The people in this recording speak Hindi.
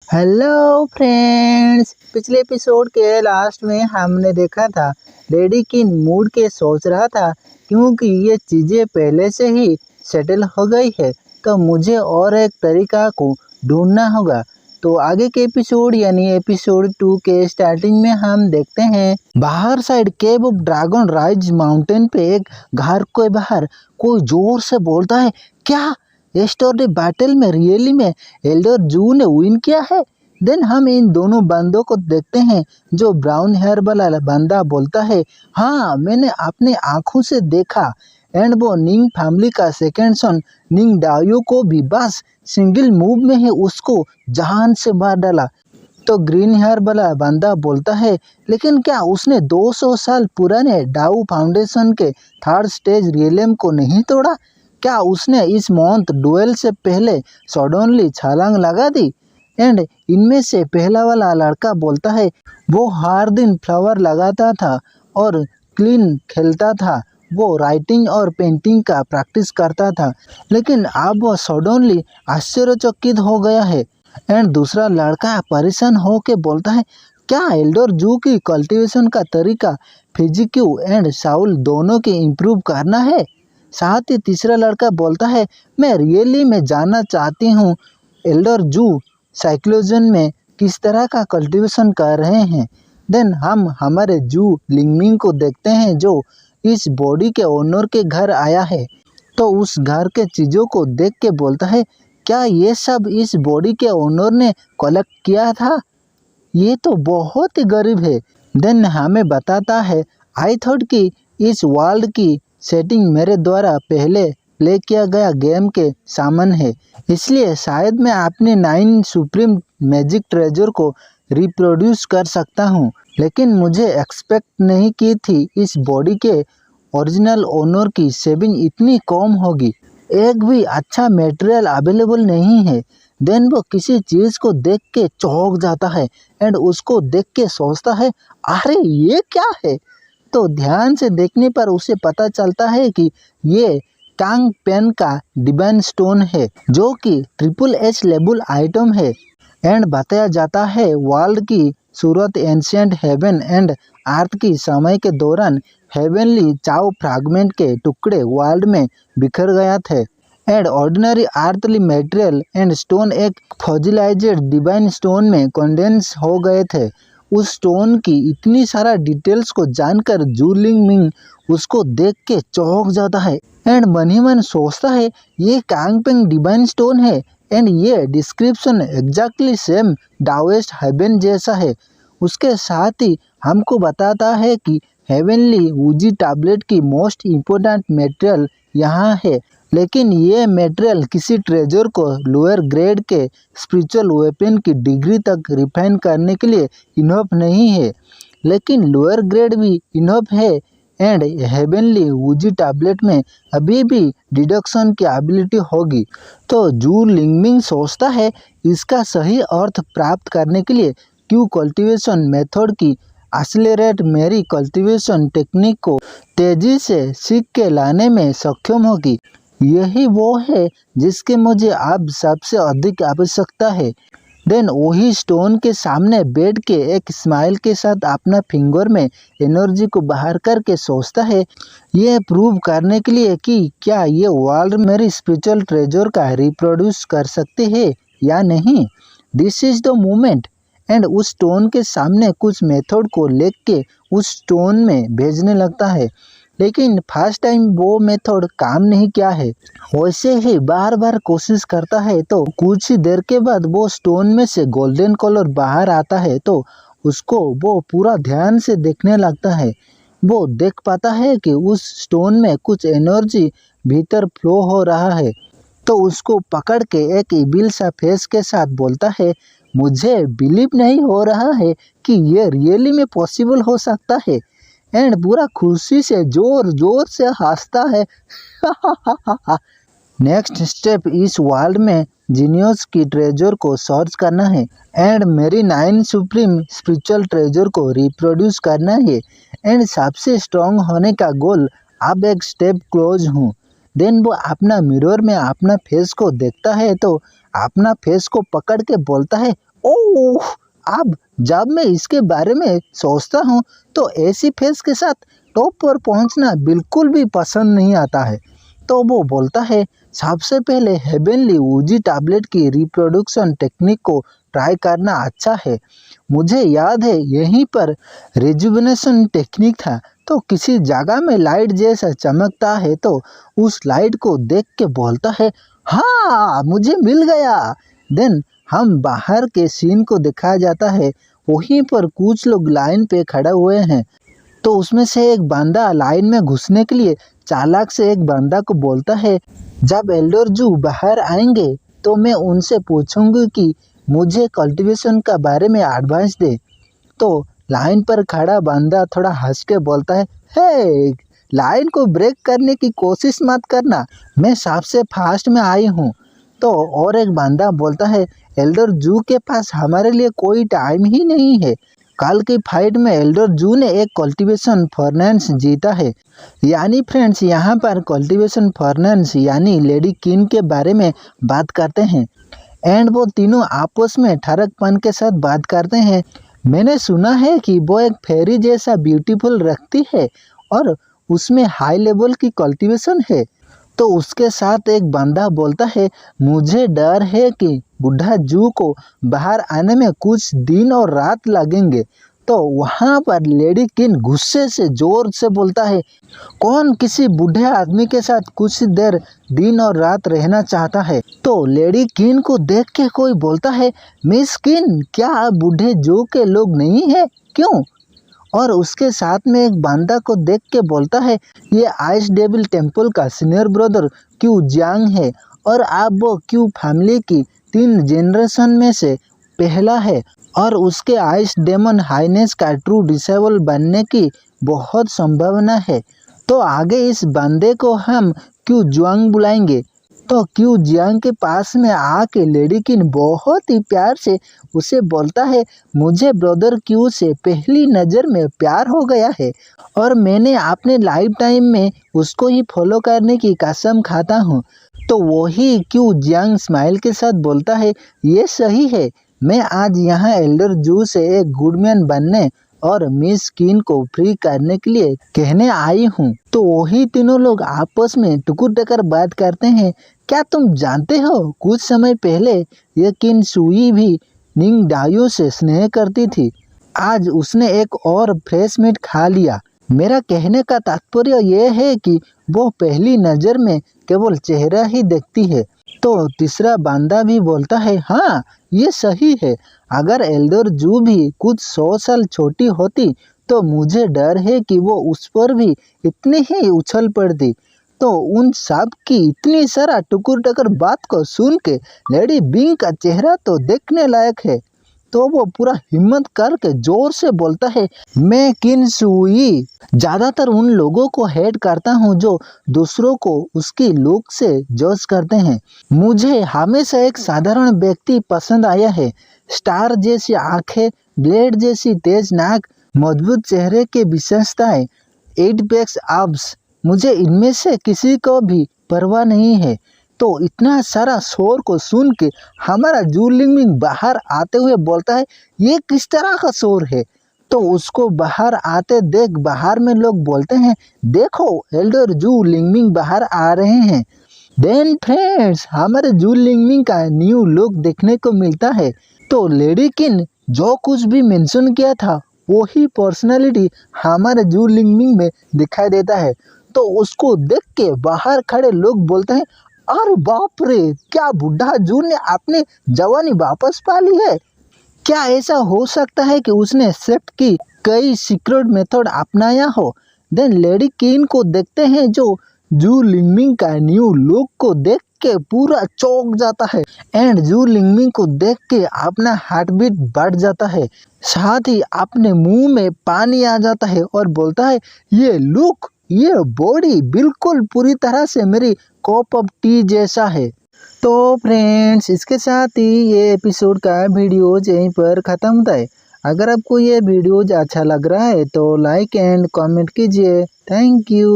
हेलो फ्रेंड्स, पिछले एपिसोड के लास्ट में हमने देखा था डैडी की मूड के सोच रहा था क्योंकि ये चीज़ें पहले से ही सेटल हो गई है तो मुझे और एक तरीका को ढूंढना होगा। तो आगे के एपिसोड यानी एपिसोड 2 के स्टार्टिंग में हम देखते हैं बाहर side cave of dragon rise mountain पे एक घर के बाहर कोई जोर से बोलता है, क्या यस्टरडे बैटल में रियली में एल्डर जू ने विन किया है। देन हम इन दोनों बंदों को देखते हैं। जो ब्राउन हेयर वाला बंदा बोलता है, हाँ मैंने अपनी आंखों से देखा एंड वो निंग फैमिली का सेकेंड सन निंग डायो को भी बस सिंगल मूव में ही उसको जान से मार डाला। तो ग्रीन हेयर वाला बंदा बोलता है, लेकिन क्या उसने 200 साल पुराने डाउ फाउंडेशन के थर्ड स्टेज रियलम को नहीं तोड़ा? क्या उसने इस मंथ डुएल से पहले सडनली छलांग लगा दी? एंड इनमें से पहला वाला लड़का बोलता है, वो हर दिन फ्लावर लगाता था और क्लीन खेलता था, वो राइटिंग और पेंटिंग का प्रैक्टिस करता था, लेकिन अब वो सडनली आश्चर्यचकित हो गया है। एंड दूसरा लड़का परेशान हो के बोलता है, क्या एल्डर जू की कल्टीवेशन का तरीका फिजिक्यू एंड साउल दोनों के इम्प्रूव करना है? साथ ही तीसरा लड़का बोलता है, मैं रियली में जानना चाहती हूँ एल्डर जू साइक्लोजन में किस तरह का कल्टीवेशन कर रहे हैं। देन हम हमारे जू लिंगमिंग को देखते हैं जो इस बॉडी के ओनर के घर आया है। तो उस घर के चीज़ों को देख के बोलता है, क्या ये सब इस बॉडी के ओनर ने कलेक्ट किया था? ये तो बहुत ही गरीब है। देन हमें बताता है, आई थॉट कि इस वर्ल्ड की सेटिंग मेरे द्वारा पहले प्ले किया गया गेम के सामान है, इसलिए शायद मैं अपने 9 सुप्रीम मैजिक ट्रेजर को रिप्रोड्यूस कर सकता हूँ। लेकिन मुझे एक्सपेक्ट नहीं की थी इस बॉडी के ओरिजिनल ओनर की सेविंग इतनी कम होगी। एक भी अच्छा मटेरियल अवेलेबल नहीं है। देन वो किसी चीज़ को देख के चौंक जाता है एंड उसको देख के सोचता है, अरे ये क्या है? तो ध्यान से देखने पर उसे पता चलता है कि ये टांग पेन का डिवाइन स्टोन है जो कि ट्रिपल एच लेबल आइटम है। एंड बताया जाता है वर्ल्ड की सूरत एंशिएंट हेवन एंड अर्थ की समय के दौरान हेवनली चाउ फ्रैगमेंट के टुकड़े वर्ल्ड में बिखर गया थे and ordinary earthly material and stone एक फॉजिलाइज्ड डिवाइन स्टोन में कंडेंस हो गए थे। उस स्टोन की इतनी सारा डिटेल्स को जानकर जू लिंगमिंग उसको देख के चौंक जाता है एंड मन ही मन सोचता है, ये कांगपेंग डिवाइन स्टोन है एंड ये डिस्क्रिप्शन एग्जैक्टली सेम डाओइस्ट हेवन जैसा है। उसके साथ ही हमको बताता है कि हेवनली वूजी टैबलेट की मोस्ट इम्पोर्टेंट मटेरियल यहाँ है, लेकिन ये मटेरियल किसी ट्रेजर को लोअर ग्रेड के स्पिरिचुअल वेपन की डिग्री तक रिफाइन करने के लिए इनफ नहीं है, लेकिन लोअर ग्रेड भी इनफ है एंड हेवनली वूजी टैबलेट में अभी भी डिडक्शन की एबिलिटी होगी। तो जू लिंगमिंग सोचता है, इसका सही अर्थ प्राप्त करने के लिए क्यू कल्टीवेशन मेथड की एक्सेलरेट मेरी कल्टीवेशन टेक्निक को तेजी से सीख के लाने में सक्षम होगी। यही वो है जिसके मुझे अब सबसे अधिक आवश्यकता है। देन वही स्टोन के सामने बैठ के एक स्माइल के साथ अपना फिंगर में एनर्जी को बाहर करके सोचता है, ये प्रूव करने के लिए कि क्या ये वर्ल्ड मेरी स्पिरिचुअल ट्रेजर का रिप्रोड्यूस कर सकते हैं या नहीं। This is the moment. And उस स्टोन के सामने कुछ मेथड को लिख के उस स्टोन में भेजने लगता है, लेकिन फर्स्ट टाइम वो मेथड काम नहीं किया है। वैसे ही बार बार कोशिश करता है तो कुछ ही देर के बाद वो स्टोन में से गोल्डन कलर बाहर आता है। तो उसको वो पूरा ध्यान से देखने लगता है। वो देख पाता है कि उस स्टोन में कुछ एनर्जी भीतर फ्लो हो रहा है। तो उसको पकड़ के एक इविल सा फेस के साथ बोलता है, मुझे बिलीव नहीं हो रहा है कि ये रियली में पॉसिबल हो सकता है। एंड पूरा खुशी से जोर जोर से हंसता है। नेक्स्ट स्टेप इस वर्ल्ड में जीनियस की ट्रेजर को सर्च करना है एंड मेरी 9 सुप्रीम स्पिरिचुअल ट्रेजर को रिप्रोड्यूस करना है एंड सबसे स्ट्रॉन्ग होने का गोल अब एक स्टेप क्लोज हूँ। देन वो अपना मिरर में अपना फेस को देखता है तो अपना फेस को पकड़ के बोलता है, ओह, अब जब मैं इसके बारे में सोचता हूँ तो ऐसी फेस के साथ टॉप पर पहुँचना बिल्कुल भी पसंद नहीं आता है। तो वो बोलता है, सबसे पहले हेवनली ऊजी टैबलेट की रिप्रोडक्शन टेक्निक को ट्राई करना अच्छा है। मुझे याद है यहीं पर रिजुविनेशन टेक्निक था। तो किसी जगह में लाइट जैसा चमकता है तो उस लाइट को देख के बोलता है, हाँ मुझे मिल गया। देन हम बाहर के सीन को दिखाया जाता है। वहीं पर कुछ लोग लाइन पे खड़े हुए हैं। तो उसमें से एक बंदा लाइन में घुसने के लिए चालाक से एक बंदा को बोलता है, जब एल्डर जू बाहर आएंगे तो मैं उनसे पूछूंगी कि मुझे कल्टीवेशन का बारे में एडवाइस दे। तो लाइन पर खड़ा बंदा थोड़ा हंस के बोलता है, हे, लाइन को ब्रेक करने की कोशिश मत करना, मैं सबसे फास्ट में आई हूँ। तो और एक बंदा बोलता है, एल्डर जू के पास हमारे लिए कोई टाइम ही नहीं है। कल की फाइट में एल्डर जू ने एक कल्टीवेशन फर्नेंस जीता है। यानी फ्रेंड्स, यहाँ पर कल्टीवेशन फर्नेंस यानी लेडी किन के बारे में बात करते हैं। एंड वो तीनों आपस में ठरकपन के साथ बात करते हैं। मैंने सुना है कि वो एक फेरी जैसा ब्यूटीफुल रखती है और उसमें हाई लेवल की कल्टीवेशन है। तो उसके साथ एक बंदा बोलता है, मुझे डर है कि बुढ़ा जू को बाहर आने में कुछ दिन और रात लगेंगे। तो वहाँ पर लेडी किन गुस्से से जोर से बोलता है, कौन किसी बूढ़े आदमी के साथ कुछ देर दिन और रात रहना चाहता है। तो लेडी किन को देख के कोई बोलता है, मिस किन, क्या आप बूढ़े जू के लोग नहीं है, क्यों? और उसके साथ में एक बंदा को देख के बोलता है, ये आइस डेविल टेम्पल का सीनियर ब्रदर क्यू जियांग है और आप वो क्यू फैमिली की 3 जनरेशन में से पहला है और उसके आइस डेमन हाइनेस का ट्रू डिसेबल बनने की बहुत संभावना है। तो आगे इस बंदे को हम क्यू जुआंग बुलाएंगे। तो क्यू जियांग के पास में आके लेडी किन बहुत ही प्यार से उसे बोलता है, मुझे ब्रदर क्यू से पहली नज़र में प्यार हो गया है और मैंने अपने लाइफ टाइम में उसको ही फॉलो करने की कसम खाता हूँ। तो वही क्यू जियांग स्माइल के साथ बोलता है, ये सही है, मैं आज यहाँ एल्डर जू से एक गुडमैन बनने और मिस किन को फ्री करने के लिए कहने आई हूँ। तो वही तीनों लोग आपस में टुकुर टकर बात करते हैं। क्या तुम जानते हो, कुछ समय पहले ये किन सुई भी निंग डायो से स्नेह करती थी। आज उसने एक और फ्रेश मीट खा लिया। मेरा कहने का तात्पर्य यह है कि वो पहली नज़र में केवल चेहरा ही देखती है। तो तीसरा बंदा भी बोलता है, हाँ ये सही है, अगर एल्डर जू भी कुछ 100 साल छोटी होती तो मुझे डर है कि वो उस पर भी इतनी ही उछल पड़ती। तो उन सब की इतनी सारा टुकुर टकर बात को सुन के लेडी बिंग का चेहरा तो देखने लायक है। तो वो पूरा हिम्मत करके जोर से बोलता है, मैं किन सुई ज़्यादातर उन लोगों को हेट करता हूँ जो दूसरों को उसकी लुक से जज करते हैं। मुझे हमेशा एक साधारण व्यक्ति पसंद आया है। स्टार जैसी आंखें, ब्लेड जैसी तेज नाक, मजबूत चेहरे की विशेषताएं, 8 पैक्स एब्स, मुझे इनमें से किसी को भी परवाह नहीं है। तो इतना सारा शोर को सुन के हमारा जू लिंगमिंग बाहर आते हुए बोलता है, ये किस तरह का शोर है? तो उसको बाहर आते देख बाहर में लोग बोलते हैं, देखो एल्डर जू लिंगमिंग बाहर आ रहे हैं। देन फ्रेंड्स, हमारे जू लिंगमिंग का न्यू लुक देखने को मिलता है। तो लेडी किन जो कुछ भी मेंशन किया था वही पर्सनालिटी हमारे जू लिंगमिंग में दिखाई देता है। तो उसको देख के बाहर खड़े लोग बोलते हैं, अरे बाप रे, क्या बुढ़ा जू ने अपनी जवानी वापस पा ली है? क्या ऐसा हो सकता है कि उसने सेफ्ट की कई सीक्रेट मेथड अपनाया हो? देन लेडी किन को देखते हैं जो जू लिंगमिंग का न्यू लुक को देख के पूरा चौंक जाता है एंड जू लिंगमिंग को देख के अपना हार्ट बीट बढ़ जाता है, साथ ही अपने मुंह में पानी आ जाता है और बोलता है, ये लुक, ये बॉडी बिल्कुल पूरी तरह से मेरी कप ऑफ टी जैसा है। तो फ्रेंड्स, इसके साथ ही ये एपिसोड का वीडियो यहीं पर ख़त्म होता है। अगर आपको ये वीडियो अच्छा लग रहा है तो लाइक एंड कमेंट कीजिए। Thank you.